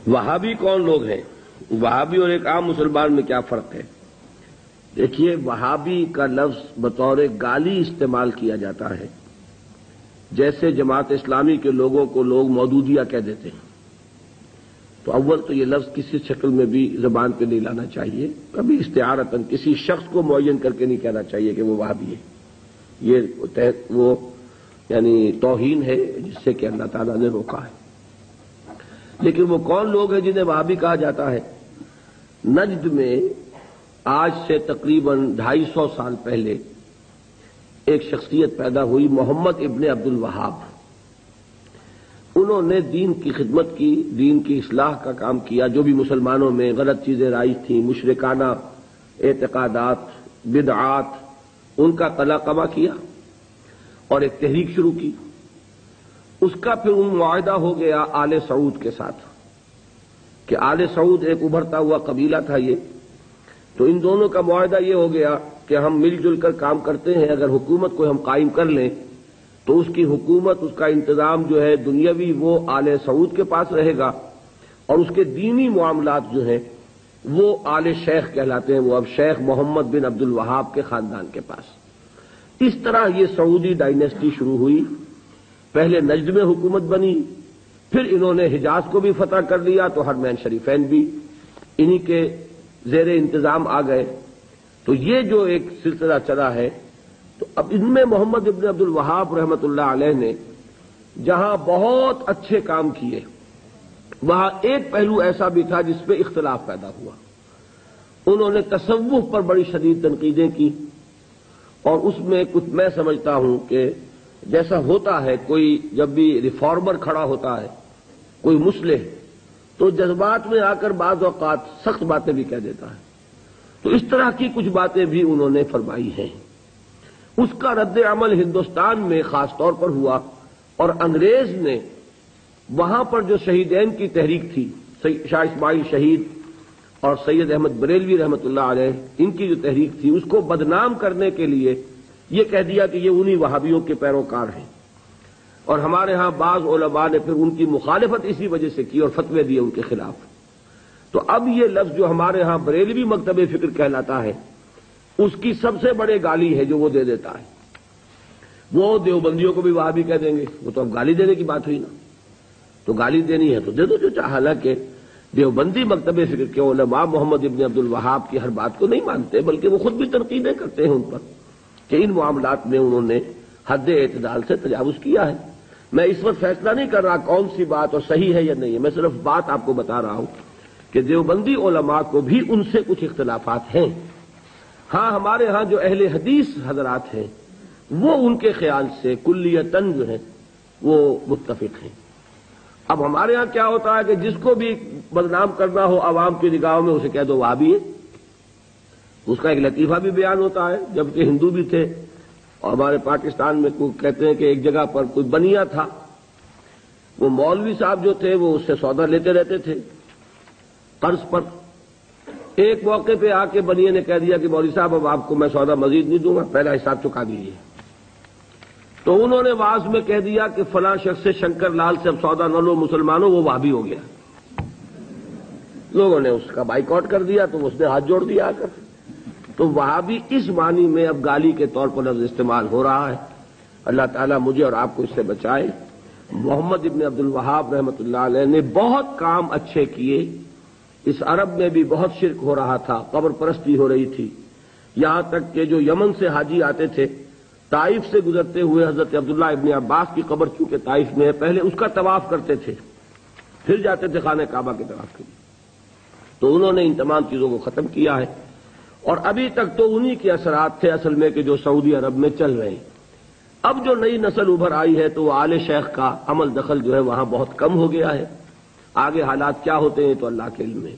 وہابی کون لوگ ہیں؟ وہابی اور ایک عام مسلمان میں کیا فرق ہے؟ دیکھیے، وہابی کا لفظ بطور گالی استعمال کیا جاتا ہے، جیسے جماعت اسلامی کے لوگوں کو لوگ مودودیہ کہہ دیتے ہیں۔ تو اول تو یہ لفظ کسی شکل میں بھی زبان پہ نہیں لانا چاہیے، کبھی استعارتاً کسی شخص کو معین کر کے نہیں کہنا چاہیے کہ وہ وہابی ہے۔ یہ وہ یعنی توہین ہے جس سے کہ اللہ تعالیٰ نے روکا ہے۔ لیکن وہ کون لوگ ہیں جنہیں وہابی کہا جاتا ہے؟ نجد میں آج سے تقریباً 250 سال پہلے ایک شخصیت پیدا ہوئی، محمد ابن عبد الوہاب۔ انہوں نے دین کی خدمت کی، دین کی اصلاح کا کام کیا، جو بھی مسلمانوں میں غلط چیزیں رائج تھیں، مشرکانہ اعتقادات، بدعات، ان کا قلقمہ کیا اور ایک تحریک شروع کی۔ اس کا پھر معاہدہ ہو گیا آل سعود کے ساتھ کہ آل سعود ایک ابھرتا ہوا قبیلہ تھا یہ، تو ان دونوں کا معاہدہ یہ ہو گیا کہ ہم مل جل کر کام کرتے ہیں، اگر حکومت کو ہم قائم کر لیں تو اس کی حکومت، اس کا انتظام جو ہے دنیاوی، وہ آل سعود کے پاس رہے گا، اور اس کے دینی معاملات جو ہیں وہ آل شیخ کہلاتے ہیں، وہ اب شیخ محمد بن عبد الوہاب کے خاندان کے پاس۔ اس طرح یہ سعودی ڈائنیسٹی شروع ہوئی۔ پہلے نجد میں حکومت بنی، پھر انہوں نے حجاز کو بھی فتح کر لیا، تو حرمین شریفین بھی انہی کے زیر انتظام آ گئے۔ تو یہ جو ایک سلسلہ چلا ہے، تو اب ان میں محمد ابن عبد الوہاب رحمۃ اللہ علیہ نے جہاں بہت اچھے کام کیے، وہاں ایک پہلو ایسا بھی تھا جس پہ اختلاف پیدا ہوا۔ انہوں نے تصوف پر بڑی شدید تنقیدیں کی، اور اس میں کچھ میں سمجھتا ہوں کہ جیسا ہوتا ہے، کوئی جب بھی ریفارمر کھڑا ہوتا ہے، کوئی مصلح، تو جذبات میں آ کر بعض اوقات سخت باتیں بھی کہہ دیتا ہے۔ تو اس طرح کی کچھ باتیں بھی انہوں نے فرمائی ہیں۔ اس کا رد عمل ہندوستان میں خاص طور پر ہوا، اور انگریز نے وہاں پر جو شہیدین کی تحریک تھی، شاہ اسماعیل شہید اور سید احمد بریلوی رحمۃ اللہ علیہ، ان کی جو تحریک تھی، اس کو بدنام کرنے کے لیے یہ کہہ دیا کہ یہ انہی وہابیوں کے پیروکار ہیں، اور ہمارے ہاں بعض علماء نے پھر ان کی مخالفت اسی وجہ سے کی اور فتوے دیے ان کے خلاف۔ تو اب یہ لفظ جو ہمارے ہاں بریلوی مکتب فکر کہلاتا ہے، اس کی سب سے بڑے گالی ہے جو وہ دے دیتا ہے۔ وہ دیوبندیوں کو بھی وہابی کہہ دیں گے، وہ تو اب گالی دینے کی بات ہوئی نا، تو گالی دینی ہے تو دے دو جو چاہے۔ حالانکہ دیوبندی مکتب فکر کے علماء محمد ابن عبد الوہاب کی ہر بات کو نہیں مانتے، بلکہ وہ خود بھی تنقیدیں کرتے ہیں ان پر کہ ان معاملات میں انہوں نے حد اعتدال سے تجاوز کیا ہے۔ میں اس وقت فیصلہ نہیں کر رہا کون سی بات اور صحیح ہے یا نہیں ہے، میں صرف بات آپ کو بتا رہا ہوں کہ دیوبندی علماء کو بھی ان سے کچھ اختلافات ہیں۔ ہاں، ہمارے ہاں جو اہل حدیث حضرات ہیں وہ ان کے خیال سے کلیتاً جو ہے وہ متفق ہیں۔ اب ہمارے ہاں کیا ہوتا ہے کہ جس کو بھی بدنام کرنا ہو عوام کی نگاہوں میں، اسے کہہ دو وہابی ہے۔ اس کا ایک لطیفہ بھی بیان ہوتا ہے، جبکہ ہندو بھی تھے، اور ہمارے پاکستان میں کہتے ہیں کہ ایک جگہ پر کوئی بنیا تھا، وہ مولوی صاحب جو تھے وہ اس سے سودا لیتے رہتے تھے قرض پر۔ ایک موقع پہ آ کے بنیا نے کہہ دیا کہ مولوی صاحب اب آپ کو میں سودا مزید نہیں دوں گا، پہلا حساب چکا دیجیے۔ تو انہوں نے واعظ میں کہہ دیا کہ فلاں شخص سے شنکر لال سے اب سودا نہ لو مسلمانوں، وہ وہابی ہو گیا۔ لوگوں نے اس کا بائیکاٹ کر دیا، تو اس نے ہاتھ جوڑ دیا آ کر۔ تو وہابی اس معنی میں اب گالی کے طور پر لفظ استعمال ہو رہا ہے۔ اللہ تعالیٰ مجھے اور آپ کو اس سے بچائے۔ محمد ابن عبد الوہاب رحمۃ اللہ علیہ نے بہت کام اچھے کیے۔ اس عرب میں بھی بہت شرک ہو رہا تھا، قبر پرستی ہو رہی تھی، یہاں تک کہ جو یمن سے حاجی آتے تھے، طائف سے گزرتے ہوئے حضرت عبداللہ ابن عباس کی قبر چونکہ طائف میں ہے، پہلے اس کا طواف کرتے تھے، پھر جاتے تھے خانہ کعبہ کے طواف کے لیے۔ تو انہوں نے ان تمام چیزوں کو ختم کیا ہے، اور ابھی تک تو انہی کے اثرات تھے اصل میں کہ جو سعودی عرب میں چل رہے ہیں۔ اب جو نئی نسل ابھر آئی ہے تو وہ آل شیخ کا عمل دخل جو ہے وہاں بہت کم ہو گیا ہے۔ آگے حالات کیا ہوتے ہیں تو اللہ کے علم ہے۔